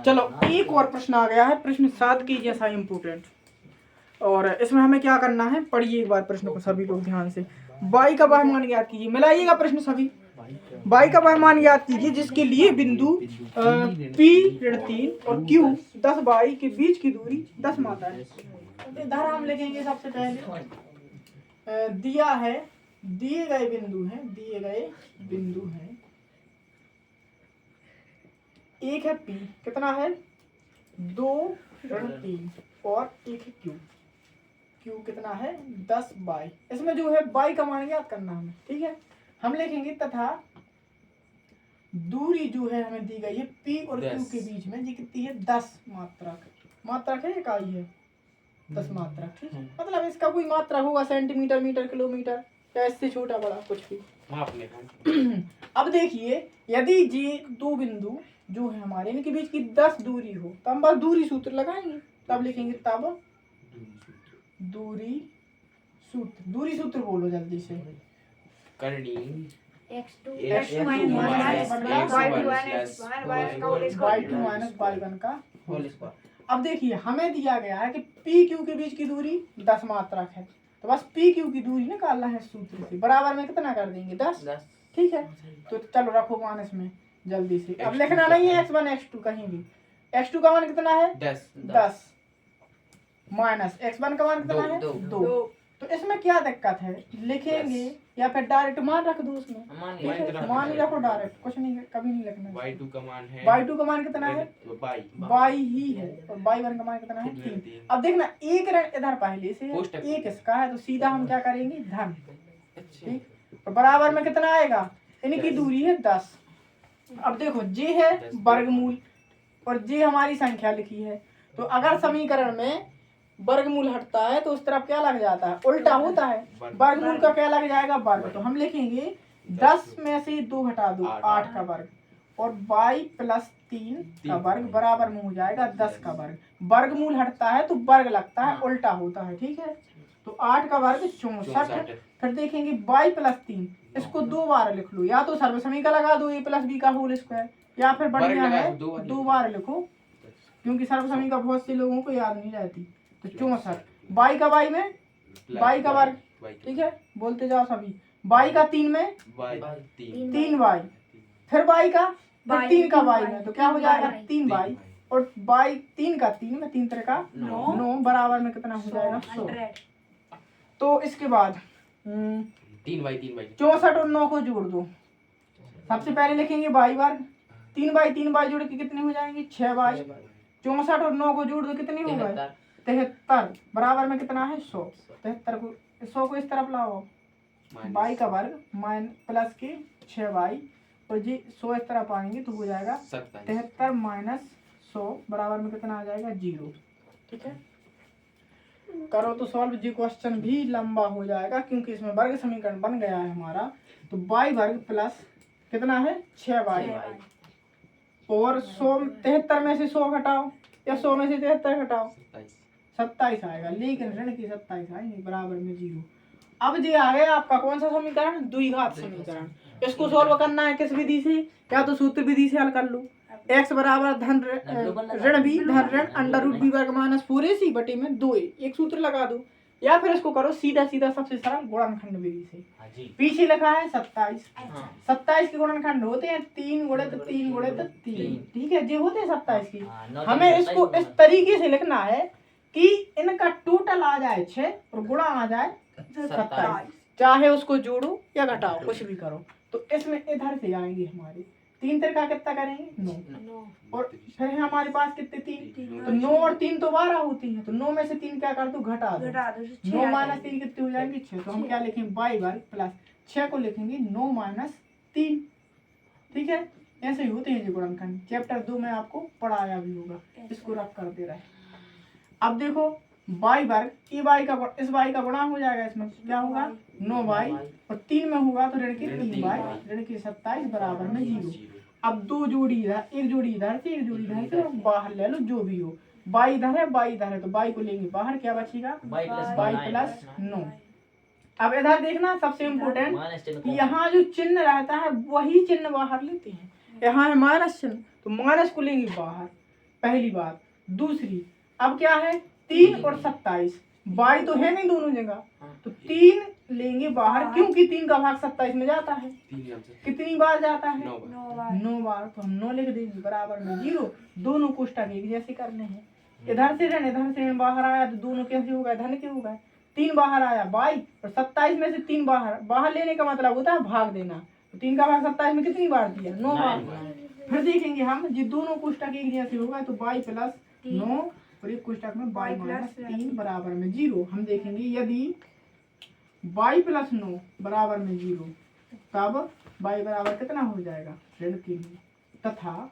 चलो एक और प्रश्न आ गया है, प्रश्न 7 की जैसा इम्पोर्टेंट, और इसमें हमें क्या करना है, पढ़िए एक बार प्रश्न को सभी लोग ध्यान से। बाई का बहुमान ज्ञात कीजिए, मिलाइएगा प्रश्न सभी। बाई का बहुमान ज्ञात कीजिए जिसके लिए बिंदु P ऋण 3 और Q 10 बाई के बीच की दूरी 10 मात्रा है। इधर हम लिखेंगे सबसे पहले दिया है, दिए गए बिंदु हैं, एक है P, कितना है 2 ऋण 3 और एक है Q कितना है 10 बाई। इसमें जो है बाई का मान ज्ञात करना हमें, ठीक है। हम लिखेंगे तथा दूरी जो है हमें दी गई है P और Q के बीच में, ये कितनी है 10 मात्रक है, इकाई है 10 मात्रक, ठीक है। मतलब इसका कोई मात्रा होगा सेंटीमीटर, मीटर, किलोमीटर या इससे छोटा बड़ा कुछ भी। अब देखिए यदि ये दो बिंदु जो है हमारे इनके बीच की 10 दूरी हो, तो हम बस दूरी सूत्र लगाएंगे, तब लिखेंगे तब दूरी सूत्र बोलो जल्दी से। करनी x2 माइनस y1 का होल स्क्वायर। अब देखिए हमें दिया गया है कि पी क्यू के बीच की दूरी 10 मात्रक है, तो बस पी क्यू की दूरी निकालना है सूत्र से। बराबर में कितना कर देंगे 10, ठीक है। तो चलो रखो माइनस में जल्दी से। अब लिखना नहीं है x1 x2 कहीं भी। x2 का मान कितना है 10 माइनस x1 का मान कितना है 2। तो इसमें क्या दिक्कत है, लिखेंगे या फिर डायरेक्ट मान रख दो उसमें, मान ही रखो डायरेक्ट, कुछ नहीं कभी नहीं लिखना। y2 का मान कितना है बाई ही है, और y1 का मान कितना है 3। अब देखना एक ऋण इधर पहले से है, एक इसका है, तो सीधा हम क्या करेंगे धन, ठीक। और बराबर में कितना आएगा, इनकी दूरी है 10। अब देखो जे है वर्गमूल और जे हमारी संख्या लिखी है, तो अगर समीकरण में वर्गमूल हटता है तो उस तरफ क्या लग जाता है, उल्टा होता है। वर्गमूल का क्या लग जाएगा वर्ग, तो हम लिखेंगे 10 में से 2 हटा दो 8 का वर्ग, और y प्लस 3 का वर्ग बराबर में हो जाएगा 10 का वर्ग। वर्गमूल हटता है तो वर्ग लगता है, उल्टा होता है, ठीक है। तो 8 का वर्ग 64। फिर देखेंगे y प्लस 3, इसको 2 बार लिख लो, या तो सर्वसमी का लगा दो a प्लस b का होल स्क्वायर, या फिर बढ़िया है 2 बार लिखो, क्योंकि सर्वसमी का बहुत से लोगों को याद नहीं रहती। तो 64 बाई का बाई में बाई का वर्ग, ठीक है, बोलते जाओ सभी। बाई का 3 में 3 बाई, फिर बाई का 3 का बाई में, तो क्या हो जाएगा 3 बाई, और बाई 3 का 3 में 3 तरह का 9 बराबर में कितना हो जाएगा 100। तो इसके बाद 64 और 9 को जोड़ दो। सबसे पहले लिखेंगे बाई वर्ग, 3 बाई जोड़ के कितने हो जाएंगे 6 बाई। 64 और 9 को जोड़ दो कितने हो गए 73, बराबर में कितना है 100। 73 को 100 को इस तरफ लाओ, बाई का वर्ग प्लस के 6 बाई, और जी 100 इस तरफ आएंगे तो हो जाएगा 73 माइनस 100 बराबर में कितना आ जाएगा 0, ठीक है। करो तो सॉल्व, जी क्वेश्चन भी लंबा हो जाएगा क्योंकि इसमें वर्ग समीकरण बन गया है हमारा। तो बाई वर्ग प्लस कितना है 6 बाई, और 100 73 में से 100 घटाओ, या 100 में से 73 घटाओ 27 आएगा, लेकिन ऋण की 27 आएंगे बराबर में 0। अब ये आ गया आपका कौन सा समीकरण, द्विघात समीकरण। इसको सॉल्व करना है किस विधि से, या तो सूत्र विधि से हल कर लो। x बराबर धन ऋण b धन ऋण अंडर रूट b वर्ग माइनस 4ac बटे में 2a, एक सूत्र लगा दो, या फिर इसको करो सीधा सबसे सरल गुणनखंड विधि से। पीछे लिखा है 27 के गुणनखंड होते हैं 3 गुणित 3 गुणित 3, ठीक है, ये होते हैं 27 की। हमें इसको इस तरीके से लिखना है कि इनका टोटल आ जाए 6 और गुणा आ जाए 27, चाहे उसको जोड़ो या घटाओ कुछ भी करो। तो इसमें इधर से आएंगे हमारे 3 का कितना करेंगे 9, और फिर है हमारे पास कितने 3, तो 9 और 3 तो 12 होती हैं, तो 9 में से 3 क्या कर दो घटा दो, 9 माइनस 3 कितने हो जाएंगे 6। तो हम क्या लिखेंगे बाई वर्ग प्लस 6 को लिखेंगे 9 माइनस 3, ठीक है। ऐसे ही होते हैं जो गुणनखंड, चैप्टर 2 में आपको पढ़ाया भी होगा, इसको रख कर दे रहा है। अब देखो बाई वर्ग इस बाई का गुणा हो जाएगा, इसमें क्या होगा 9 बाई, और 3 में होगा तो ऋण की 3 बाई, ऋण की 27 बराबर में 0। अब 2 जोड़ी इधर, एक जोड़ी इधर से, एक जोड़ी इधर से, और बाहर ले लो जो भी हो। बाई इधर है, तो बाई को लेंगे बाहर, क्या बचेगा बाई प्लस 9। अब इधर देखना सबसे इम्पोर्टेंट, यहाँ जो चिन्ह रहता है वही चिन्ह बाहर लेते हैं। यहाँ है माइनस चिन्ह, तो माइनस को लेंगे बाहर, पहली बात। दूसरी, अब क्या है 3 और 27, बाई तो है नहीं दोनों जगह, तो 3 लेंगे बाहर, क्योंकि 3 का भाग 27 में जाता है। कितनी बार जाता है? 9 बार। तो हम 9 लिख देंगे बराबर में 0। दोनों कोष्टक एक जैसे करने हैं। इधर से ऋण बाहर आया तो दोनों कैसे हो गए? धन के हो गए। 3 बाहर आया 22 और 27 में से 3 बाहर लेने का मतलब होता है भाग देना। तो 3 का भाग 27 में कितनी बार दिया? 9 बार। फिर देखेंगे हम जी दोनों कोष्टक एक जैसे हो गए तो 22 प्लस 9 और एक कोष्टक में 22 माइनस 3 बराबर में 0। हम देखेंगे यदि 22 प्लस 9 बराबर में 0 तब 22 बराबर कितना हो जाएगा? ऋण 3। तथा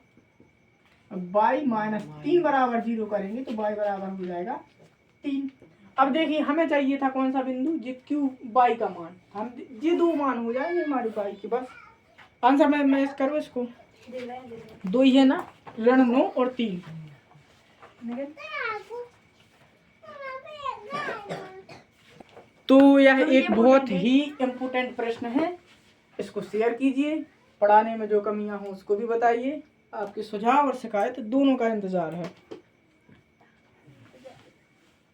22 माइनस 3 बराबर 0 करेंगे तो 22 बराबर हो जाएगा 3। अब देखिए हमें चाहिए था कौन सा बिंदु? जी क्यू बाई का मान। हम ये 2 मान हो जाएंगे हमारी बाई के, बस आंसर मैं करूँ इसको? 2 ही है ना, ऋण 9 और 3। तो यह एक बहुत ही इम्पोर्टेंट प्रश्न है, इसको शेयर कीजिए। पढ़ाने में जो कमियां हो उसको भी बताइए। आपके सुझाव और शिकायत दोनों का इंतजार है।